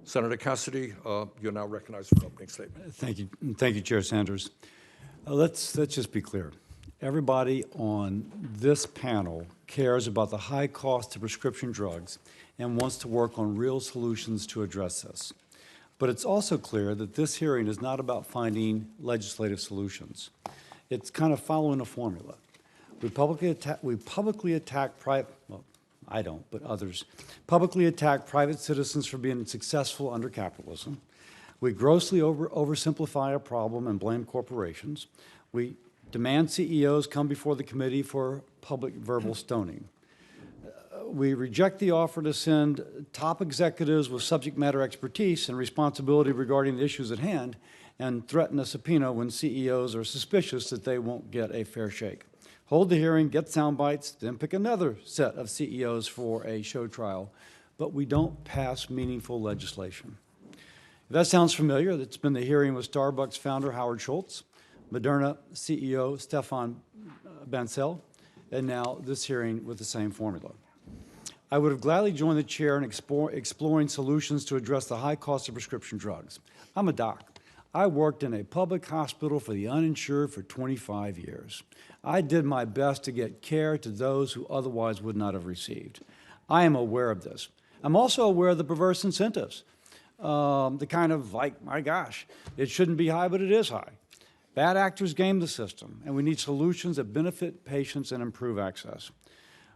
Senator Cassidy, you're now recognized for an opening statement. Thank you, Chair Sanders. Let's just be clear. Everybody on this panel cares about the high cost of prescription drugs and wants to work on real solutions to address this. But it's also clear that this hearing is not about finding legislative solutions. It's kind of following a formula. We publicly attack private, well, I don't, but others, publicly attack private citizens for being successful under capitalism. We grossly oversimplify a problem and blame corporations. We demand CEOs come before the committee for public verbal stoning. We reject the offer to send top executives with subject matter expertise and responsibility regarding the issues at hand and threaten a subpoena when CEOs are suspicious that they won't get a fair shake. Hold the hearing, get sound bites, then pick another set of CEOs for a show trial, but we don't pass meaningful legislation. If that sounds familiar, it's been the hearing with Starbucks founder Howard Schultz, Moderna CEO Stefan Bancel, and now this hearing with the same formula. I would have gladly joined the chair in exploring solutions to address the high cost of prescription drugs. I'm a doc. I worked in a public hospital for the uninsured for 25 years. I did my best to get care to those who otherwise would not have received. I am aware of this. I'm also aware of the perverse incentives. The kind of like, my gosh, it shouldn't be high, but it is high. Bad actors game the system, and we need solutions that benefit patients and improve access.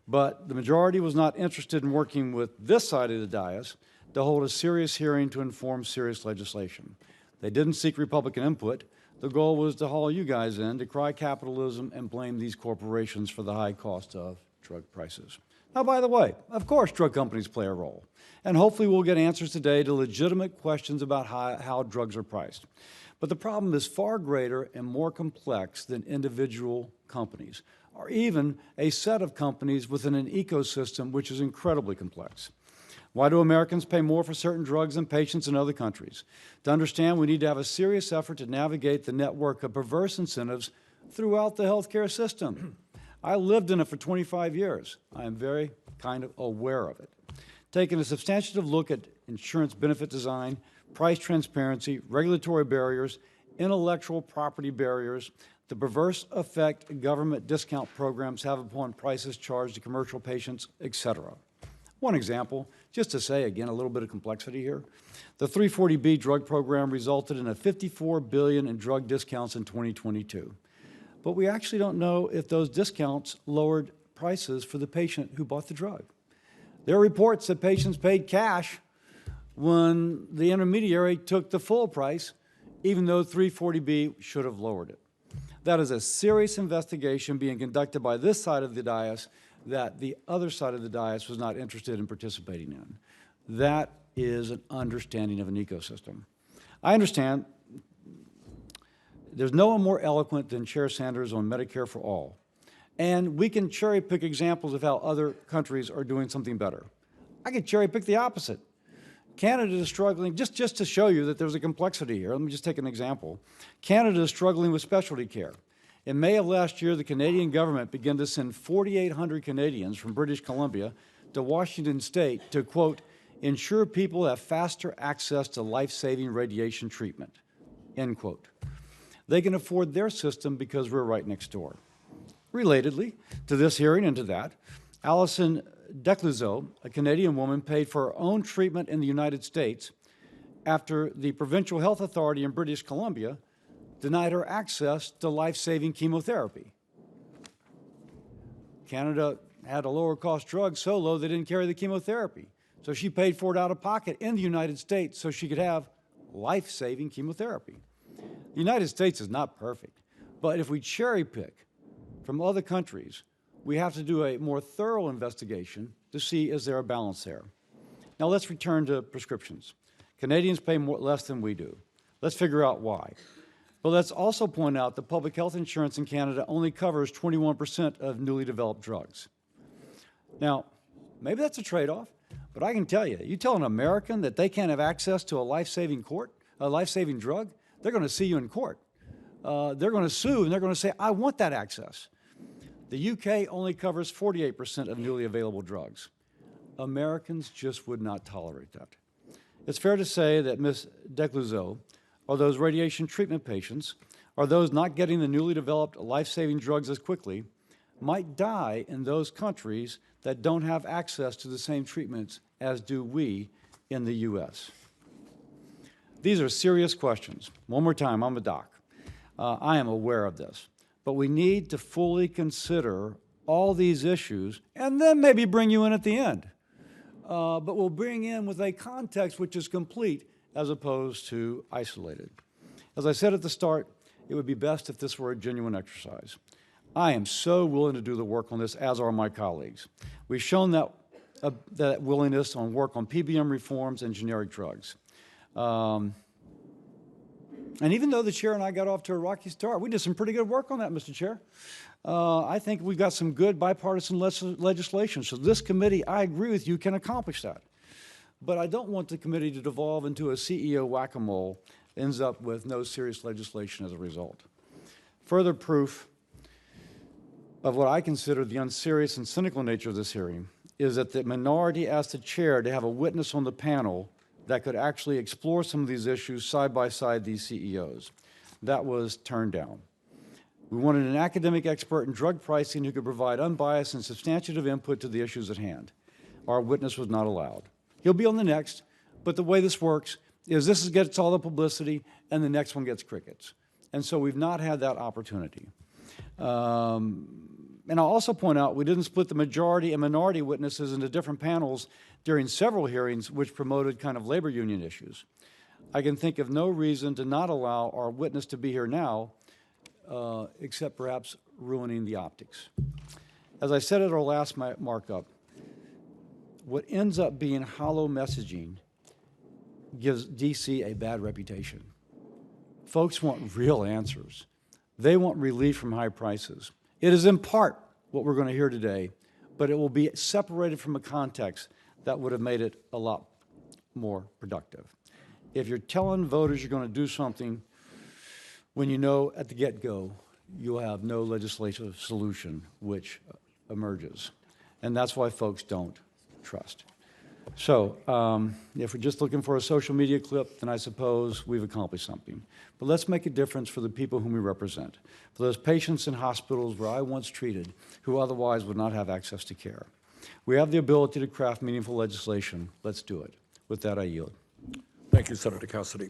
But the majority was not interested in working with this side of the dais to hold a serious hearing to inform serious legislation. They didn't seek Republican input. The goal was to haul you guys in, to cry capitalism and blame these corporations for the high cost of drug prices. Now, by the way, of course drug companies play a role. And hopefully we'll get answers today to legitimate questions about how drugs are priced. But the problem is far greater and more complex than individual companies, or even a set of companies within an ecosystem which is incredibly complex. Why do Americans pay more for certain drugs than patients in other countries? To understand, we need to have a serious effort to navigate the network of perverse incentives throughout the healthcare system. I lived in it for 25 years. I am very kind of aware of it. Taking a substantive look at insurance benefit design, price transparency, regulatory barriers, intellectual property barriers, the perverse effect government discount programs have upon prices charged to commercial patients, etc. One example, just to say, again, a little bit of complexity here. The 340B drug program resulted in a $54 billion in drug discounts in 2022. But we actually don't know if those discounts lowered prices for the patient who bought the drug. There are reports that patients paid cash when the intermediary took the full price, even though 340B should have lowered it. That is a serious investigation being conducted by this side of the dais that the other side of the dais was not interested in participating in. That is an understanding of an ecosystem. I understand there's no one more eloquent than Chair Sanders on Medicare for All. And we can cherry pick examples of how other countries are doing something better. I can cherry pick the opposite. Canada is struggling, just to show you that there's a complexity here, let me just take an example. Canada is struggling with specialty care. In May of last year, the Canadian government began to send 4,800 Canadians from British Columbia to Washington State to, quote, ensure people have faster access to life-saving radiation treatment, end quote. They can afford their system because we're right next door. Relatedly to this hearing and to that, Alison Decluseau, a Canadian woman, paid for her own treatment in the United States after the Provincial Health Authority in British Columbia denied her access to life-saving chemotherapy. Canada had a lower cost drug so low they didn't carry the chemotherapy. So she paid for it out of pocket in the United States so she could have life-saving chemotherapy. The United States is not perfect, but if we cherry pick from other countries, we have to do a more thorough investigation to see is there a balance there. Now let's return to prescriptions. Canadians pay less than we do. Let's figure out why. But let's also point out that public health insurance in Canada only covers 21% of newly developed drugs. Now, maybe that's a trade-off, but I can tell you, you tell an American that they can't have access to a life-saving drug, they're going to see you in court. They're going to sue, and they're going to say, I want that access. The UK only covers 48% of newly available drugs. Americans just would not tolerate that. It's fair to say that Ms. Decluseau, or those radiation treatment patients, or those not getting the newly developed life-saving drugs as quickly, might die in those countries that don't have access to the same treatments as do we in the U.S. These are serious questions. One more time, I'm a doc. I am aware of this. But we need to fully consider all these issues and then maybe bring you in at the end. But we'll bring in with a context which is complete as opposed to isolated. As I said at the start, it would be best if this were a genuine exercise. I am so willing to do the work on this, as are my colleagues. We've shown that willingness on work on PBM reforms and generic drugs. And even though the chair and I got off to a rocky start, we did some pretty good work on that, Mr. Chair. I think we've got some good bipartisan legislation. So this committee, I agree with you, can accomplish that. But I don't want the committee to devolve into a CEO whack-a-mole, ends up with no serious legislation as a result. Further proof of what I consider the unserious and cynical nature of this hearing is that the minority asked the chair to have a witness on the panel that could actually explore some of these issues side by side these CEOs. That was turned down. We wanted an academic expert in drug pricing who could provide unbiased and substantive input to the issues at hand. Our witness was not allowed. He'll be on the next, but the way this works is this gets all the publicity and the next one gets crickets. And so we've not had that opportunity. And I'll also point out we didn't split the majority and minority witnesses into different panels during several hearings which promoted kind of labor union issues. I can think of no reason to not allow our witness to be here now, except perhaps ruining the optics. As I said at our last markup, what ends up being hollow messaging gives DC a bad reputation. Folks want real answers. They want relief from high prices. It is in part what we're going to hear today, but it will be separated from a context that would have made it a lot more productive. If you're telling voters you're going to do something when you know at the get-go you'll have no legislative solution which emerges, and that's why folks don't trust. So if we're just looking for a social media clip, then I suppose we've accomplished something. But let's make a difference for the people whom we represent, for those patients in hospitals where I once treated who otherwise would not have access to care. We have the ability to craft meaningful legislation. Let's do it. With that, I yield. Thank you, Senator Cassidy.